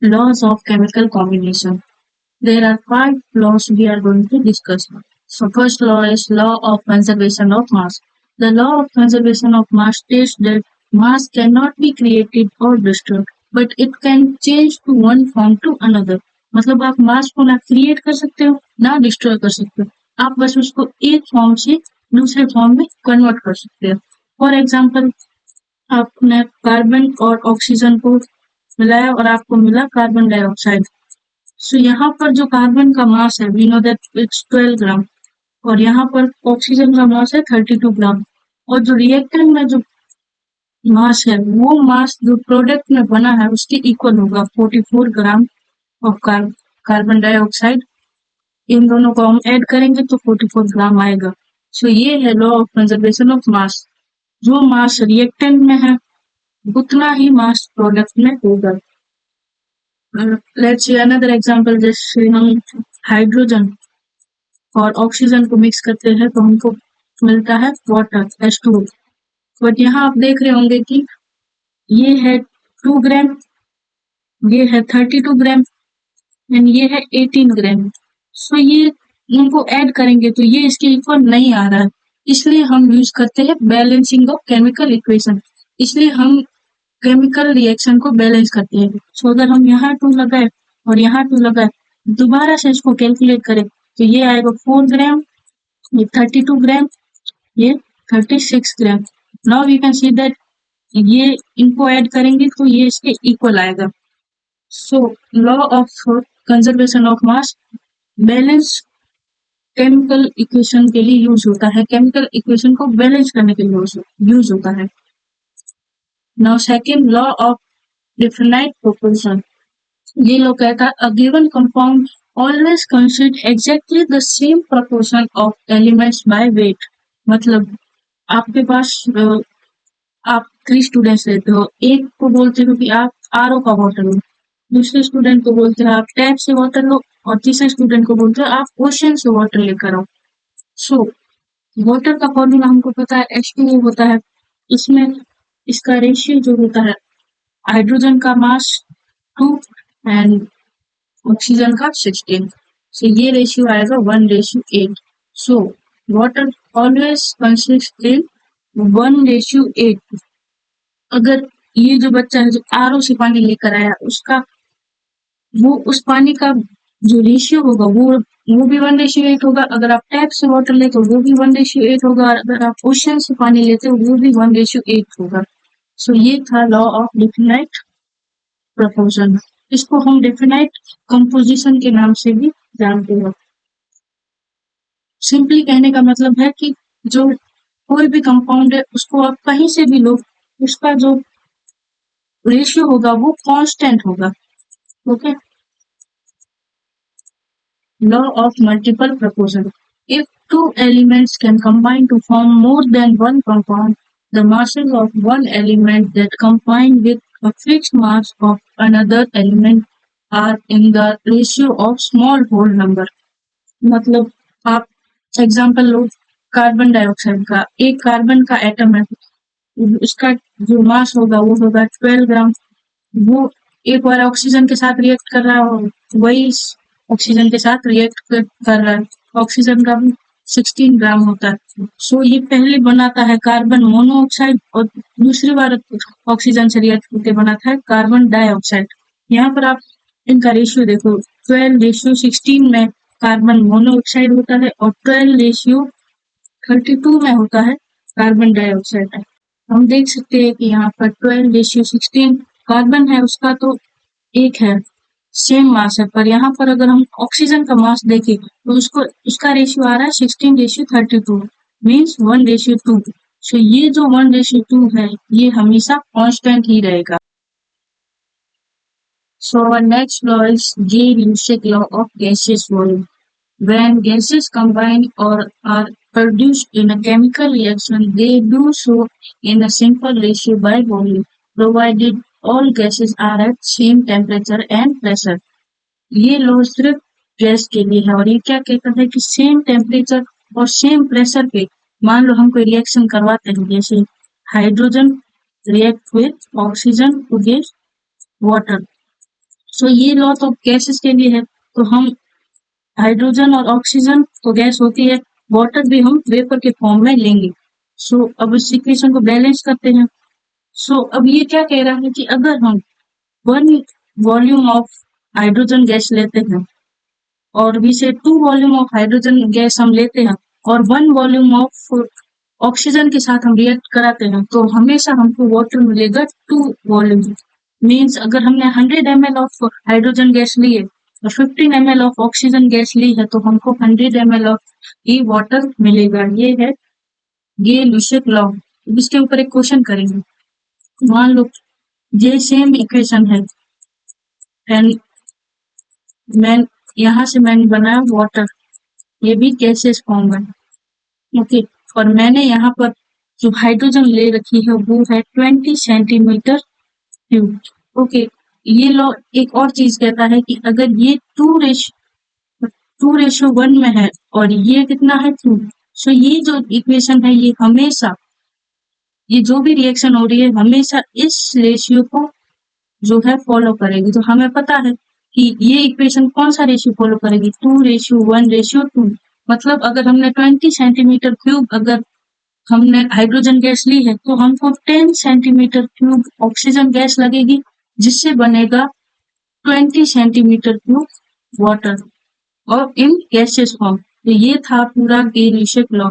Laws of chemical combination. There are five laws we are going to discuss. So first law is law of conservation of mass. The law of conservation of mass states that mass cannot be created or destroyed, but it can change to one form to another. मतलब आप मास को ना create कर सकते हो ना destroy कर सकते हो, आप बस उसको एक फॉर्म से दूसरे फॉर्म में कन्वर्ट कर सकते हो। फॉर एग्जाम्पल, आपने कार्बन और ऑक्सीजन को मिलाया और आपको मिला कार्बन डाइऑक्साइड। सो यहाँ पर जो कार्बन का मास है, वी नो दैट इट्स 12 ग्राम, और यहाँ पर ऑक्सीजन का मास है 32 ग्राम, और जो रिएक्टेंट में जो मास है वो मास जो प्रोडक्ट में बना है उसके इक्वल होगा 44 ग्राम ऑफ कार्बन डाइऑक्साइड। इन दोनों को हम ऐड करेंगे तो 44 ग्राम आएगा। सो ये है लॉ ऑफ कंजर्वेशन ऑफ मास। जो मास रिएक्टेंट में है उतना ही मास प्रोडक्ट में होगा। लेट्स सी अनदर एग्जांपल, जैसे हम हाइड्रोजन और ऑक्सीजन को मिक्स करते हैं तो हमको मिलता है वाटर H2O। बट यहाँ आप देख रहे होंगे कि ये है 2 ग्राम, ये है 32 ग्राम एंड ये है 18 ग्राम। सो ये इनको ऐड करेंगे तो ये इसके इक्वल नहीं आ रहा है, इसलिए हम यूज करते हैं बैलेंसिंग ऑफ केमिकल इक्वेशन। इसलिए हम केमिकल रिएक्शन को बैलेंस करते हैं। सो अगर हम यहाँ 2 लगाए और यहाँ 2 लगाए, दोबारा से इसको कैलकुलेट करें तो ये आएगा 4 ग्राम, ये 32 ग्राम, ये 36 gram. Now we can see that ये इनको ऐड करेंगे तो ये इसके इक्वल आएगा। So law of conservation of mass balance chemical equation के लिए यूज होता है, केमिकल इक्वेशन को बैलेंस करने के लिए यूज होता है। Now second law of definite proportion. ये लोग कहता है a given compound always consists exactly the same proportion of elements by weight। मतलब आपके पास आप 3 स्टूडेंट्स रहते हो, एक को बोलते हो कि आप आरओ का वाटर लो, दूसरे स्टूडेंट को बोलते हो आप टैप से वाटर लो, और तीसरे स्टूडेंट को बोलते हो आप ओशन से वाटर लेकर आओ। सो वाटर का फॉर्मूला हमको पता है H2O होता है, इसमें इसका रेशियो जो होता है हाइड्रोजन का मास 2 एंड ऑक्सीजन का 16। सो ये रेशियो आएगा 1:8। So water always consist in 1:8। अगर ये जो बच्चा है जो आरओ से पानी लेकर आया, उसका वो उस पानी का जो रेशियो होगा वो भी 1:8 होगा। अगर आप टैप से वाटर लेते हो वो भी 1:8 होगा, और अगर आप ओशन से पानी लेते हो वो भी 1:8 होगा। सो ये था लॉ ऑफ डिफिनाइट प्रोपोर्शन। इसको हम डेफिनाइट कंपोजिशन के नाम से भी जानते हैं। सिंपली कहने का मतलब है कि जो कोई भी कंपाउंड है उसको आप कहीं से भी लो, उसका जो रेशियो होगा वो कांस्टेंट होगा। Okay. Law of multiple proportion. If two elements can combine to form more than one compound, the masses of one element that combine with a fixed mass of another element are in the ratio of small whole number। मतलब आप example low carbon dioxide का, एक carbon का atom है, उसका जो मास होगा वो होगा 12 ग्राम। वो एक बार ऑक्सीजन के साथ रिएक्ट कर रहा हो, वही ऑक्सीजन के साथ रिएक्ट कर रहा है, ऑक्सीजन का भी 16 ग्राम होता है। सो ये पहले बनाता है कार्बन मोनोऑक्साइड और दूसरी बार ऑक्सीजन से रिएक्ट करके बनाता है कार्बन डाइऑक्साइड। यहाँ पर आप इनका रेशियो देखो, 12:16 में कार्बन मोनोऑक्साइड होता है और 12:32 में होता है कार्बन डाइऑक्साइड। हम देख सकते हैं कि यहाँ पर 12:16 कार्बन है उसका तो एक है, सेम मास है, पर यहाँ पर अगर हम ऑक्सीजन का मास देखें तो उसका रेशियो आ रहा है 16:32 मीन्स 1:2। सो ये जो 1:2 है ये हमेशा कांस्टेंट ही रहेगा। So our next law is Gibbs law of gaseous volume. When gases combine or are produced in a chemical reaction, they do so in a simple ratio by volume, provided all gases are at same temperature and pressure। ये law सिर्फ gas के लिए है और ये क्या कहता है कि सेम टेम्परेचर और सेम प्रेशर पे मान लो हम कोई रिएक्शन करवाते हैं, जैसे hydrogen react with oxygen to give water, so ये लॉ तो गैसेस के लिए है, तो हम हाइड्रोजन और ऑक्सीजन तो गैस होती है, वाटर भी हम वेपर के फॉर्म में लेंगे। सो अब इस इक्वेशन को बैलेंस करते हैं। सो अब ये क्या कह रहा है कि अगर हम 1 वॉल्यूम ऑफ हाइड्रोजन गैस लेते हैं और भी से 2 वॉल्यूम ऑफ हाइड्रोजन गैस हम लेते हैं और 1 वॉल्यूम ऑफ ऑक्सीजन के साथ हम रिएक्ट कराते हैं, तो हमेशा हमको वाटर मिलेगा 2 वॉल्यूम। मीन्स अगर हमने 100 ml ऑफ हाइड्रोजन गैस ली है और 15 ml ऑफ ऑक्सीजन गैस ली है, तो हमको 100 ml ऑफ ई वाटर मिलेगा। ये है गे-लुशिक लॉ। इसके ऊपर एक क्वेश्चन करेंगे। मान लो ये सेम इक्वेशन है एंड यहाँ से मैंने बनाया वाटर, ये भी गैसेस फॉर्म है, ओके। और मैंने यहाँ पर जो हाइड्रोजन ले रखी है वो है 20 सेंटीमीटर क्यूब, ओके। ये लॉ एक और चीज कहता है कि अगर ये 2:1 में है और ये कितना है 2, सो ये जो इक्वेशन है ये हमेशा, ये जो भी रिएक्शन हो रही है हमेशा इस रेशियो को जो है फॉलो करेगी। तो हमें पता है कि ये इक्वेशन कौन सा रेशियो फॉलो करेगी, 2:1:2। मतलब अगर हमने 20 सेंटीमीटर क्यूब अगर हमने हाइड्रोजन गैस ली है, तो हमको 10 सेंटीमीटर क्यूब ऑक्सीजन गैस लगेगी, जिससे बनेगा 20 सेंटीमीटर क्यूब वाटर और इन गैसेस फॉर्म। तो ये था पूरा गे-लुशिक law.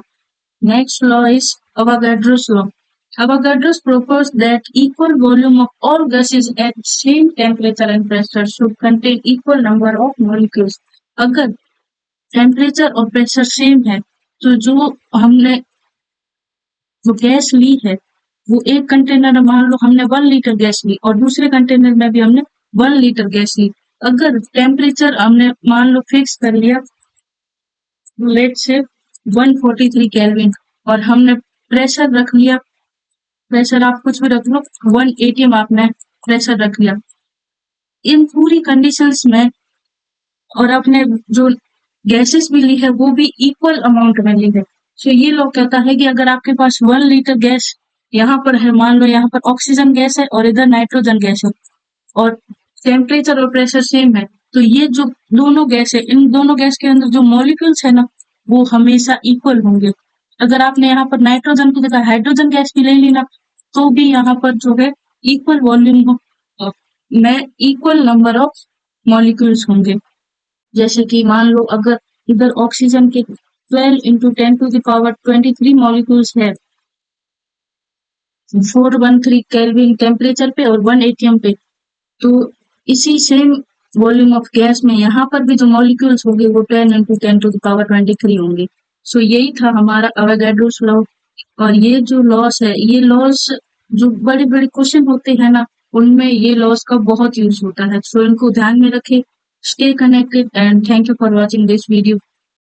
Next law is Avogadro's law. Avogadro's proposed that equal volume of all gases at same temperature and pressure should contain equal number of molecules. अगर temperature और pressure same है, तो जो हमने जो गैस ली है वो एक कंटेनर में, मान लो हमने 1 लीटर गैस ली और दूसरे कंटेनर में भी हमने 1 लीटर गैस ली। अगर टेम्परेचर हमने मान लो फिक्स कर लिया, लेट्स से 143 केल्विन, और हमने प्रेशर रख लिया, प्रेशर आप कुछ भी रख लो, 1 atm आपने प्रेशर रख लिया। इन पूरी कंडीशंस में और आपने जो गैसेस भी ली है वो भी इक्वल अमाउंट में ली है। सो ये लॉ कहता है कि अगर आपके पास 1 लीटर गैस यहाँ पर है, मान लो यहाँ पर ऑक्सीजन गैस है और इधर नाइट्रोजन गैस है और टेम्परेचर और प्रेशर सेम है, तो ये जो दोनों गैस है, इन दोनों गैस के अंदर जो मॉलिक्यूल्स है ना, वो हमेशा इक्वल होंगे। अगर आपने यहाँ पर नाइट्रोजन की जगह हाइड्रोजन गैस भी ले ली ना, तो भी यहाँ पर जो है इक्वल वॉल्यूम में इक्वल नंबर ऑफ मॉलिक्यूल्स होंगे। जैसे कि मान लो अगर इधर ऑक्सीजन के 12 × 10⁻23 मॉलिक्यूल्स है 413 केल्विन टेम्परेचर पे और 1 atm पे, तो इसी सेम वॉल्यूम ऑफ गैस में यहाँ पर भी जो मॉलिक्यूल्स होंगे वो 10 × 10⁻23 होंगे। सो यही था हमारा अवोगाड्रोस लॉ। और ये जो लॉस है, ये लॉस जो बड़े बड़े क्वेश्चन होते हैं ना, उनमें ये लॉस का बहुत यूज होता है। सो इनको ध्यान में रखें। Stay connected and thank you for watching this video.